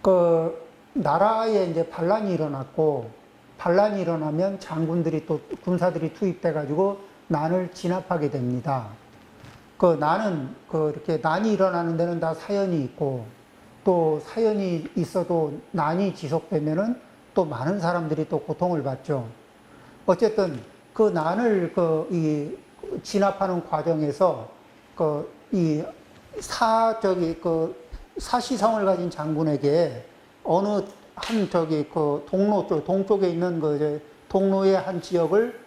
그 나라에 이제 반란이 일어났고, 반란이 일어나면 장군들이 또 군사들이 투입돼 가지고 난을 진압하게 됩니다. 그 난은 이렇게 난이 일어나는 데는 다 사연이 있고, 또 사연이 있어도 난이 지속되면은 또 많은 사람들이 또 고통을 받죠. 어쨌든 그 난을 진압하는 과정에서 사시성을 가진 장군에게 어느 한 동쪽에 있는 동로의 한 지역을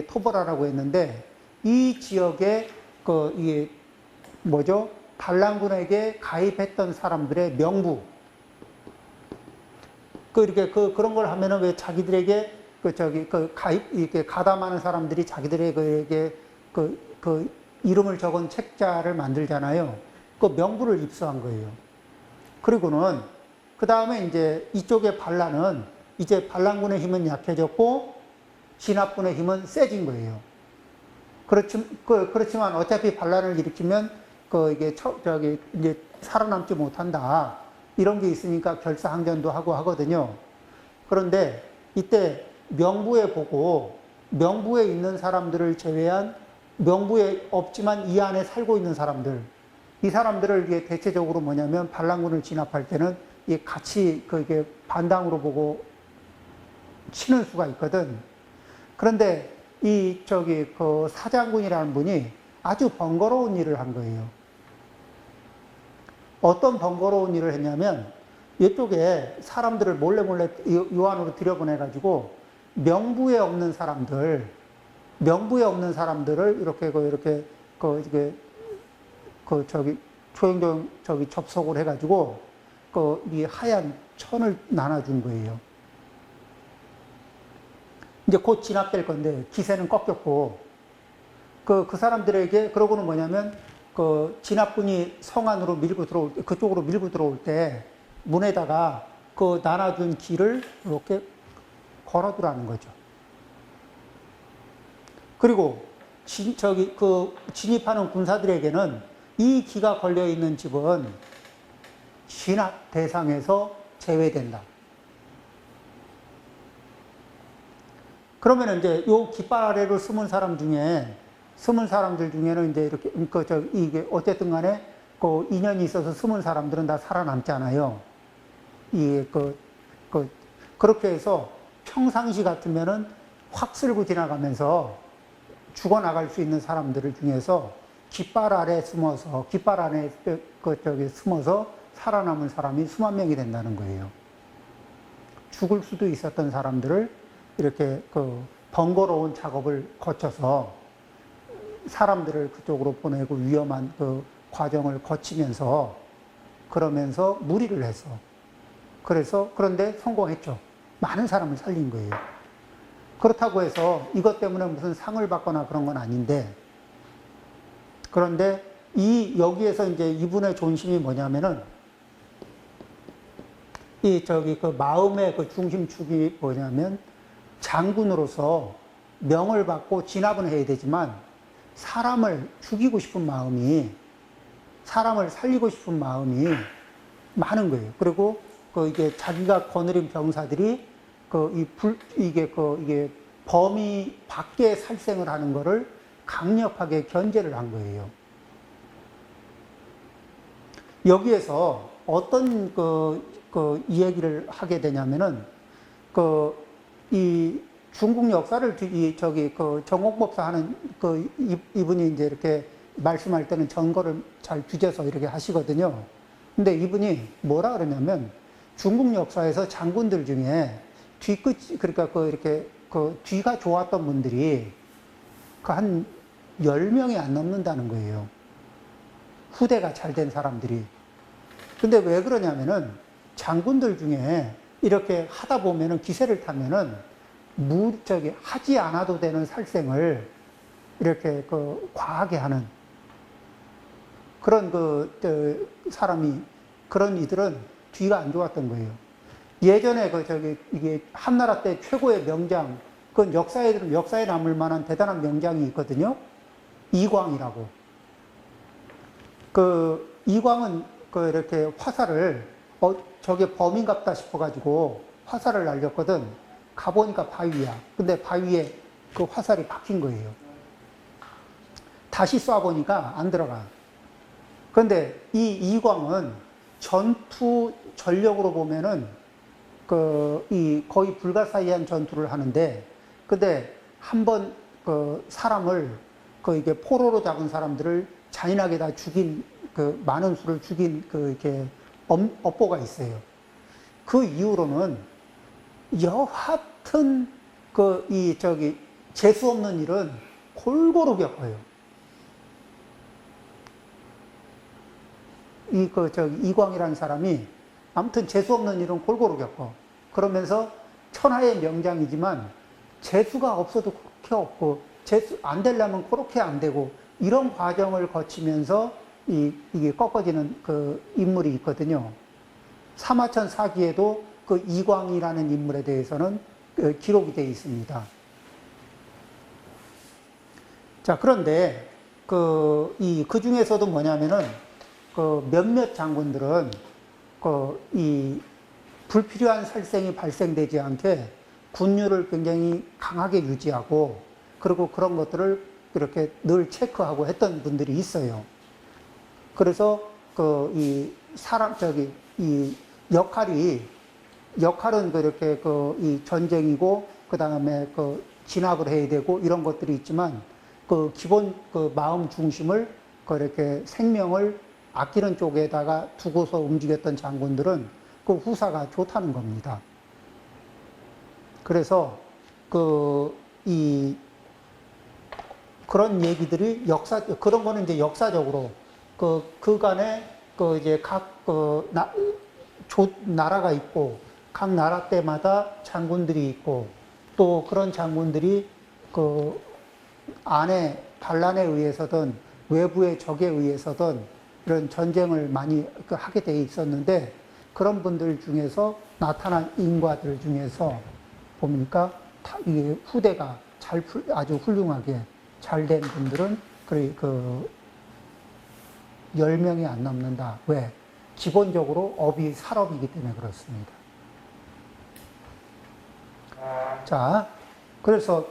토벌하라고 했는데, 이 지역에 반란군에게 가입했던 사람들의 명부, 그런 걸 하면은 왜 자기들에게 이렇게 가담하는 사람들이 자기들에게 이름을 적은 책자를 만들잖아요. 그 명부를 입수한 거예요. 그리고는, 그 다음에 이제 이쪽의 반란은, 이제 반란군의 힘은 약해졌고, 진압군의 힘은 세진 거예요. 그렇지만 어차피 반란을 일으키면, 이제 살아남지 못한다. 이런 게 있으니까 결사항전도 하고 하거든요. 그런데 이때 명부에 보고, 명부에 있는 사람들을 제외한, 명부에 없지만 이 안에 살고 있는 사람들, 이 사람들을 이게 대체적으로 뭐냐면 반란군을 진압할 때는 같이 반당으로 보고 치는 수가 있거든. 그런데 사장군이라는 분이 아주 번거로운 일을 한 거예요. 어떤 번거로운 일을 했냐면, 이쪽에 사람들을 몰래 요 안으로 들여보내가지고 명부에 없는 사람들을 이렇게 조용조용 접속을 해가지고 이 하얀 천을 나눠준 거예요. 이제 곧 진압될 건데 기세는 꺾였고, 그 사람들에게, 그러고는 뭐냐면 진압군이 성 안으로 그쪽으로 밀고 들어올 때 문에다가 나눠준 길을 이렇게 걸어두라는 거죠. 그리고 진입하는 군사들에게는 이 기가 걸려있는 집은 진압 대상에서 제외된다. 그러면 이제 요 깃발 아래로 숨은 사람들 중에는 이제 이렇게, 이게 어쨌든 간에 인연이 있어서 숨은 사람들은 다 살아남잖아요. 그렇게 해서 평상시 같으면은 확 쓸고 지나가면서 죽어나갈 수 있는 사람들을 중에서 깃발 안에 숨어서 살아남은 사람이 수만 명이 된다는 거예요. 죽을 수도 있었던 사람들을 이렇게 번거로운 작업을 거쳐서 사람들을 그쪽으로 보내고 위험한 과정을 거치면서, 그러면서 무리를 해서, 그런데 성공했죠. 많은 사람을 살린 거예요. 그렇다고 해서 이것 때문에 무슨 상을 받거나 그런 건 아닌데, 그런데 여기에서 이제 이분의 존심이 뭐냐면은, 마음의 중심축이 뭐냐면, 장군으로서 명을 받고 진압은 해야 되지만, 사람을 죽이고 싶은 마음이, 사람을 살리고 싶은 마음이 많은 거예요. 그리고 이게 자기가 거느린 병사들이 이게 범위 밖에 살생을 하는 거를 강력하게 견제를 한 거예요. 여기에서 어떤 이 얘기를 하게 되냐면은, 이 중국 역사를 정옥법사 하는 이분이 이제 이렇게 말씀할 때는 전거를 잘 뒤져서 이렇게 하시거든요. 근데 이분이 뭐라 그러냐면, 중국 역사에서 장군들 중에 뒤가 좋았던 분들이 한 10명이 안 넘는다는 거예요. 후대가 잘 된 사람들이. 근데 왜 그러냐면은, 장군들 중에 이렇게 하다 보면은, 기세를 타면은 하지 않아도 되는 살생을 이렇게 과하게 하는 그런 사람이, 그런 이들은 뒤가 안 좋았던 거예요. 예전에 이게 한나라 때 최고의 명장, 그건 역사에 남을 만한 대단한 명장이 있거든요. 이광이라고. 이광은 이렇게 화살을 저게 범인갑다 싶어가지고 화살을 날렸거든. 가보니까 바위야. 근데 바위에 그 화살이 박힌 거예요. 다시 쏴보니까 안 들어가. 그런데 이 이광은 전투 전력으로 보면은 거의 불가사의한 전투를 하는데, 근데 한번 사람을 이게 포로로 잡은 사람들을 잔인하게 다 죽인 많은 수를 죽인 이렇게 업보가 있어요. 그 이후로는 여하튼 재수 없는 일은 골고루 겪어요. 이광이라는 사람이 아무튼 재수 없는 일은 골고루 겪어. 그러면서 천하의 명장이지만 재수가 없어도 그렇게 없고 재수 안 되려면 그렇게 안 되고 이런 과정을 거치면서 이게 꺾어지는 인물이 있거든요. 사마천 사기에도 이광이라는 인물에 대해서는 기록이 되어 있습니다. 자, 그런데 그 중에서도 뭐냐면은 몇몇 장군들은 이 불필요한 살생이 발생되지 않게 군율을 굉장히 강하게 유지하고, 그리고 그런 것들을 이렇게 늘 체크하고 했던 분들이 있어요. 그래서 이 역할은 그렇게 이 전쟁이고, 그 다음에 진압을 해야 되고 이런 것들이 있지만, 기본 마음 중심을 이렇게 생명을 아끼는 쪽에다가 두고서 움직였던 장군들은 후사가 좋다는 겁니다. 그래서 그런 얘기들이 그런 거는 이제 역사적으로 그간에 이제 각 나라가 있고, 각 나라 때마다 장군들이 있고, 또 그런 장군들이 안에 반란에 의해서든 외부의 적에 의해서든 이런 전쟁을 많이 하게 돼 있었는데, 그런 분들 중에서 나타난 인과들 중에서 보니까 이 후대가 아주 훌륭하게 잘 된 분들은 10명이 안 넘는다. 왜? 기본적으로 업이 살업이기 때문에 그렇습니다. 자, 그래서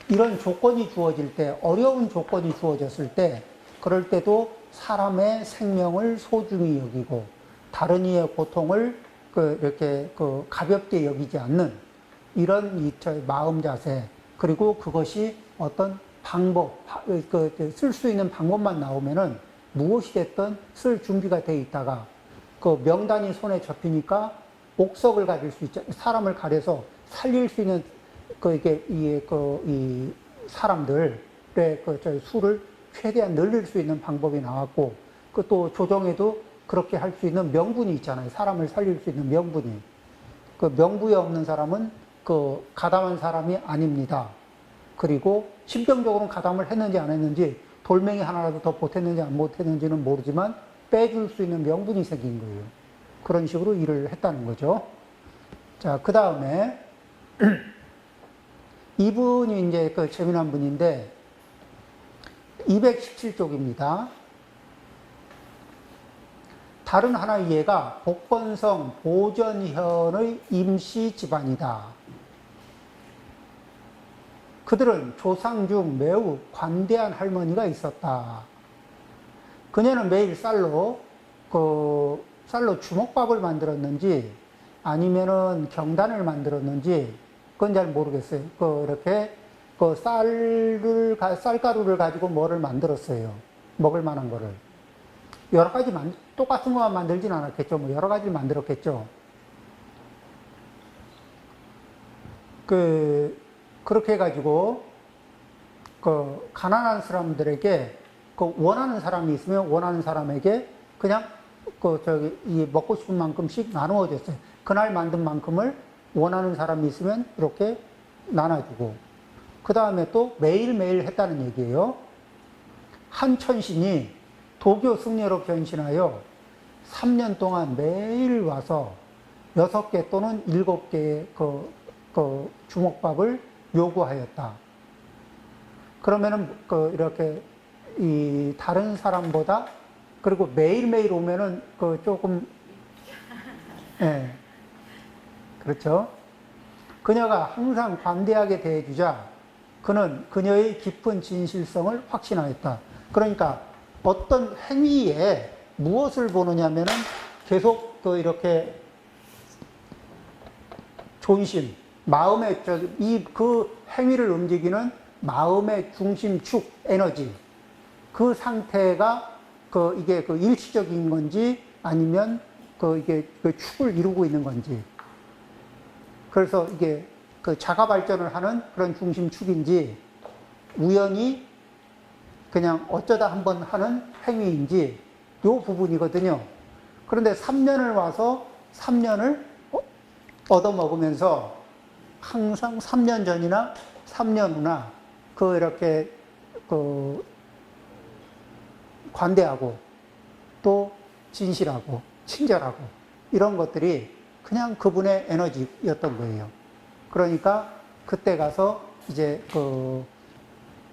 이런 조건이 주어질 때, 어려운 조건이 주어졌을 때, 그럴 때도 사람의 생명을 소중히 여기고 다른 이의 고통을 이렇게 가볍게 여기지 않는 이런 마음 자세, 그리고 그것이 어떤 방법, 쓸 수 있는 방법만 나오면은 무엇이 됐든 쓸 준비가 돼 있다가 명단이 손에 접히니까 옥석을 가질 수 있죠. 사람을 가려서 살릴 수 있는 이 사람들의 수를 최대한 늘릴 수 있는 방법이 나왔고, 또 조정에도 그렇게 할 수 있는 명분이 있잖아요. 사람을 살릴 수 있는 명분이. 명부에 없는 사람은 가담한 사람이 아닙니다. 그리고 신병적으로는 가담을 했는지 안 했는지, 돌멩이 하나라도 더 보탰는지 안 보탰는지는 모르지만 빼줄 수 있는 명분이 생긴 거예요. 그런 식으로 일을 했다는 거죠. 자, 그 다음에 이분이 이제 재미난 분인데 217쪽입니다. 다른 하나의 예가 복건성 보전현의 임시 집안이다. 그들은 조상 중 매우 관대한 할머니가 있었다. 그녀는 매일 쌀로 주먹밥을 만들었는지 아니면은 경단을 만들었는지 그건 잘 모르겠어요. 이렇게 쌀가루를 가지고 뭐를 만들었어요. 먹을 만한 거를. 여러 가지 똑같은 것만 만들진 않았겠죠. 뭐 여러 가지를 만들었겠죠. 그렇게 해가지고 가난한 사람들에게 원하는 사람이 있으면 원하는 사람에게 그냥 이 먹고 싶은 만큼씩 나누어 줬어요. 그날 만든 만큼을 원하는 사람이 있으면 이렇게 나눠주고, 그 다음에 또 매일매일 했다는 얘기예요. 한 천신이 도교 승려로 변신하여 3년 동안 매일 와서 6개 또는 7개의 주먹밥을 요구하였다. 그러면은 이렇게 이 다른 사람보다 그리고 매일매일 오면은 그 조금, 예. 그렇죠. 그녀가 항상 관대하게 대해주자 그는 그녀의 깊은 진실성을 확신하였다. 그러니까 어떤 행위에 무엇을 보느냐면은 계속 그 이렇게 존심, 마음의 그 행위를 움직이는 마음의 중심축 에너지, 그 상태가 이게 일시적인 건지 아니면 이게 그 축을 이루고 있는 건지. 그래서 이게 자가 발전을 하는 그런 중심축인지 우연히 그냥 어쩌다 한번 하는 행위인지 요 부분이거든요. 그런데 3년을 와서 3년을 얻어먹으면서 항상 3년 전이나 3년 후나 이렇게 관대하고 또 진실하고 친절하고 이런 것들이 그냥 그분의 에너지였던 거예요. 그러니까 그때 가서 이제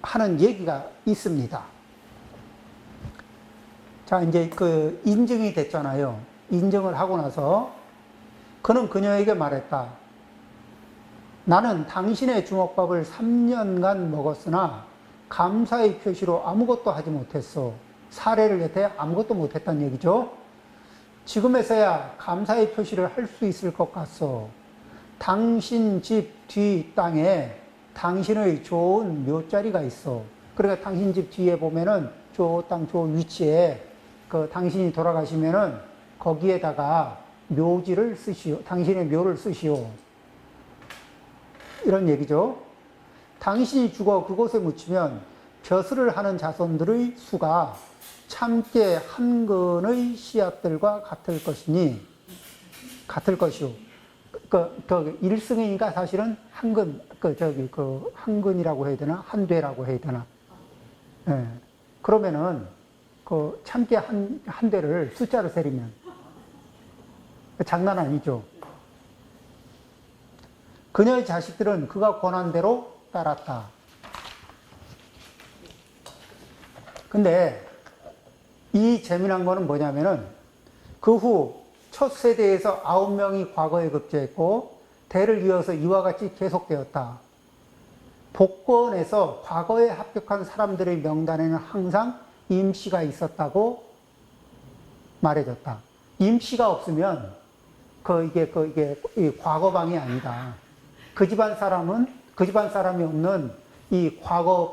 하는 얘기가 있습니다. 자, 이제 인증이 됐잖아요. 인증을 하고 나서 그는 그녀에게 말했다. 나는 당신의 주먹밥을 3년간 먹었으나 감사의 표시로 아무것도 하지 못했어. 사례를 여태 아무것도 못했다는 얘기죠. 지금에서야 감사의 표시를 할 수 있을 것 같소. 당신 집 뒤 땅에 당신의 좋은 묘자리가 있어. 그러니까 당신 집 뒤에 보면은 저 땅 저 위치에 당신이 돌아가시면은 거기에다가 묘지를 쓰시오. 당신의 묘를 쓰시오. 이런 얘기죠. 당신이 죽어 그곳에 묻히면 벼슬을 하는 자손들의 수가 참깨 한 근의 씨앗들과 같을 것이오. 일승이니까 사실은 한 근, 한 근이라고 해야 되나? 한 대라고 해야 되나? 예. 그러면은, 참깨 한 대를 숫자로 세리면. 장난 아니죠. 그녀의 자식들은 그가 권한 대로 따랐다. 근데 이 재미난 거는 뭐냐면은 그 후 첫 세대에서 9명이 과거에 급제했고 대를 이어서 이와 같이 계속되었다. 복권에서 과거에 합격한 사람들의 명단에는 항상 임씨가 있었다고 말해줬다. 임씨가 없으면 이게 과거방이 아니다. 그 집안 사람이 없는 이 과거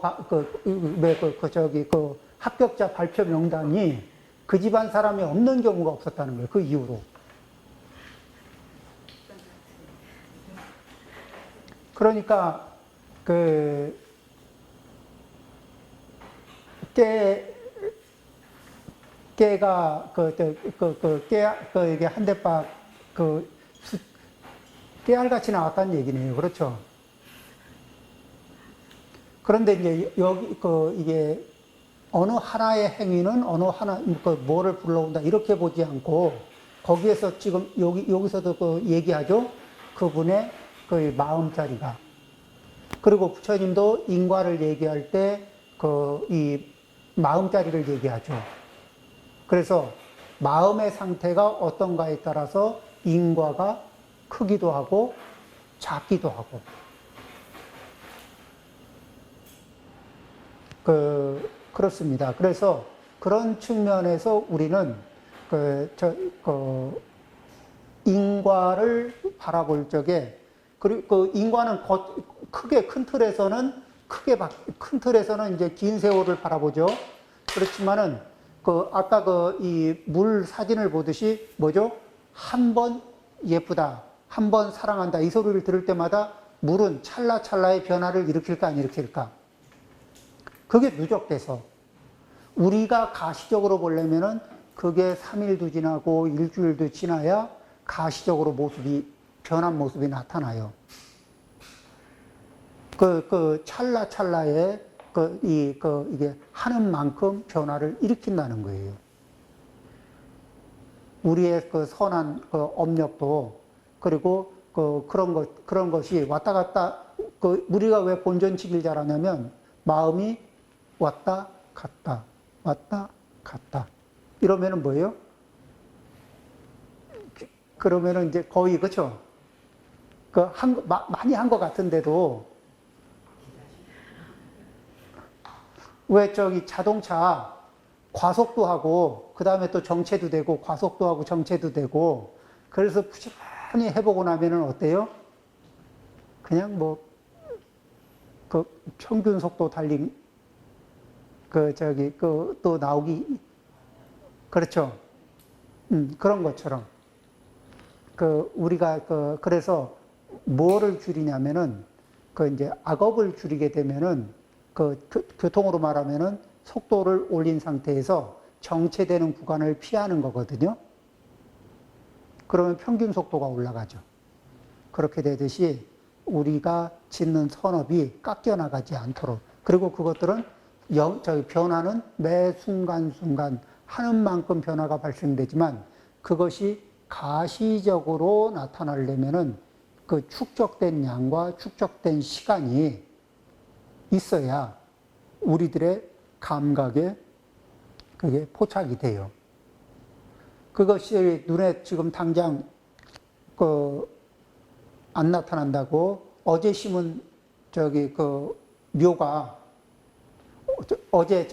합격자 발표 명단이 그 집안 사람이 없는 경우가 없었다는 거예요. 그 이후로. 그러니까 깨가 이게 한 대박 깨알같이 나왔다는 얘기네요. 그렇죠? 그런데 이제 여기 이게 어느 하나의 행위는 어느 하나 뭐를 불러온다 이렇게 보지 않고 거기에서 지금 여기서도 얘기하죠. 그분의 마음자리가. 그리고 부처님도 인과를 얘기할 때 이 마음자리를 얘기하죠. 그래서 마음의 상태가 어떤가에 따라서 인과가 크기도 하고 작기도 하고 그렇습니다. 그래서 그런 측면에서 우리는 인과를 바라볼 적에 그리고 인과는 크게 큰 틀에서는 이제 긴 세월을 바라보죠. 그렇지만은 아까 이 물 사진을 보듯이 뭐죠? 한 번 예쁘다, 한 번 사랑한다 이 소리를 들을 때마다 물은 찰나찰나의 변화를 일으킬까 안 일으킬까? 그게 누적돼서 우리가 가시적으로 보려면은 그게 3일도 지나고 일주일도 지나야 가시적으로 변한 모습이 나타나요. 찰나찰나에 이게 하는 만큼 변화를 일으킨다는 거예요. 우리의 선한 업력도 그리고 그런 것이 왔다 갔다 우리가 왜 본전치기를 잘하냐면 마음이 왔다 갔다 왔다 갔다 이러면은 뭐예요? 그러면은 이제 거의, 그쵸? 많이 한 것 같은데도, 왜 저기 자동차 과속도 하고, 그 다음에 또 정체도 되고, 과속도 하고, 정체도 되고, 그래서 부지런히 해보고 나면은 어때요? 그냥 뭐, 그 평균 속도 달린, 또 나오기, 그렇죠. 그런 것처럼. 우리가 그래서 뭐를 줄이냐면은 이제 악업을 줄이게 되면은 교통으로 말하면은 속도를 올린 상태에서 정체되는 구간을 피하는 거거든요. 그러면 평균 속도가 올라가죠. 그렇게 되듯이 우리가 짓는 선업이 깎여 나가지 않도록. 그리고 그것들은 변화는 매 순간순간 하는 만큼 변화가 발생되지만 그것이 가시적으로 나타나려면은 그 축적된 양과 축적된 시간이 있어야 우리들의 감각에 그게 포착이 돼요. 그것이 눈에 지금 당장 안 나타난다고 어제 심은 묘가 어제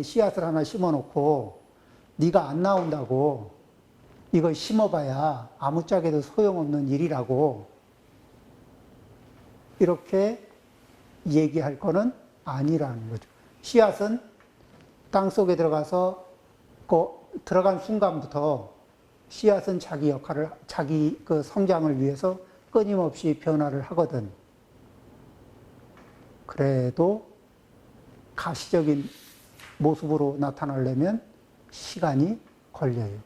씨앗을 하나 심어 놓고 네가 안 나온다고 이거 심어봐야 아무짝에도 소용없는 일이라고 이렇게 얘기할 거는 아니라는 거죠. 씨앗은 땅속에 들어가서 들어간 순간부터 씨앗은 자기 역할을, 자기 성장을 위해서 끊임없이 변화를 하거든. 그래도 가시적인 모습으로 나타나려면 시간이 걸려요.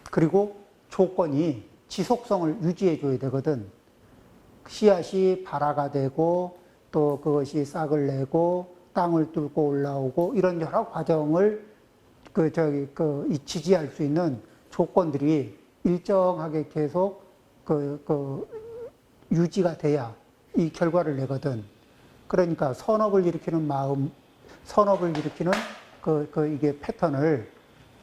그리고 조건이 지속성을 유지해 줘야 되거든. 씨앗이 발화가 되고 또 그것이 싹을 내고 땅을 뚫고 올라오고 이런 여러 과정을 지지할 수 있는 조건들이 일정하게 계속 유지가 돼야 이 결과를 내거든. 그러니까 선업을 일으키는 마음, 선업을 일으키는 이게 패턴을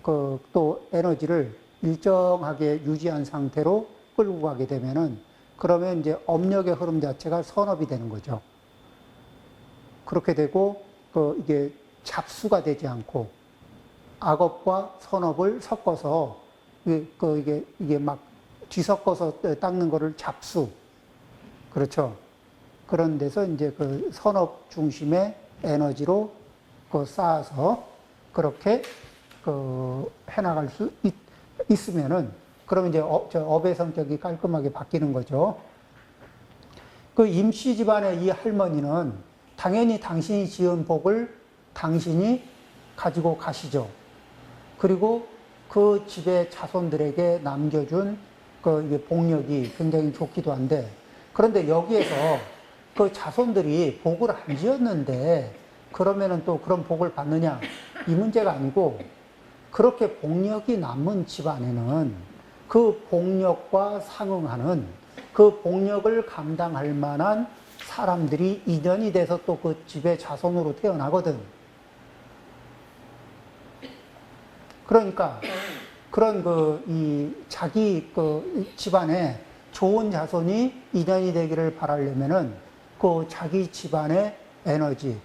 또 에너지를 일정하게 유지한 상태로 끌고 가게 되면은 그러면 이제 업력의 흐름 자체가 선업이 되는 거죠. 그렇게 되고 이게 잡수가 되지 않고 악업과 선업을 섞어서 이게 막 뒤섞어서 닦는 거를 잡수. 그렇죠. 그런 데서 이제 선업 중심의 에너지로 쌓아서 그렇게 해나갈 수 있으면은 그러면 이제 업의 성격이 깔끔하게 바뀌는 거죠. 임씨 집안의 이 할머니는 당연히 당신이 지은 복을 당신이 가지고 가시죠. 그리고 그 집의 자손들에게 남겨준 이게 복력이 굉장히 좋기도 한데, 그런데 여기에서 그 자손들이 복을 안 지었는데, 그러면은 또 그런 복을 받느냐? 이 문제가 아니고, 그렇게 복력이 남은 집안에는 그 복력과 상응하는 그 복력을 감당할 만한 사람들이 인연이 돼서 또 그 집의 자손으로 태어나거든. 그러니까 그런 자기 집안에 좋은 자손이 인연이 되기를 바라려면은 그 자기 집안의 에너지,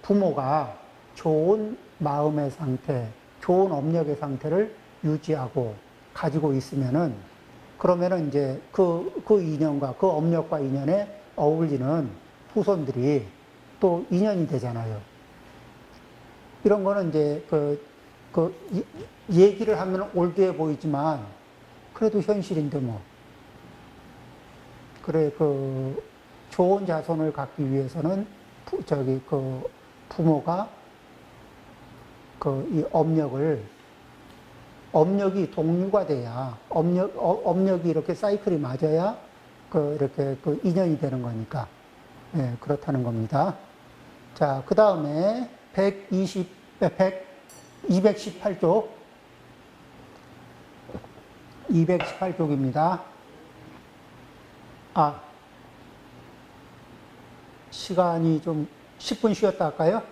부모가 좋은 마음의 상태, 좋은 업력의 상태를 유지하고 가지고 있으면은 그러면은 이제 그 인연과 그 업력과 인연에 어울리는 후손들이 또 인연이 되잖아요. 이런 거는 이제 얘기를 하면 올드해 보이지만 그래도 현실인데 뭐. 그래, 좋은 자손을 갖기 위해서는 부모가 이 업력이 동류가 돼야, 업력이 이렇게 사이클이 맞아야 이렇게 인연이 되는 거니까. 예, 그렇다는 겁니다. 자, 그 다음에 218쪽. 218쪽입니다. 시간이 좀 10분 쉬었다 할까요?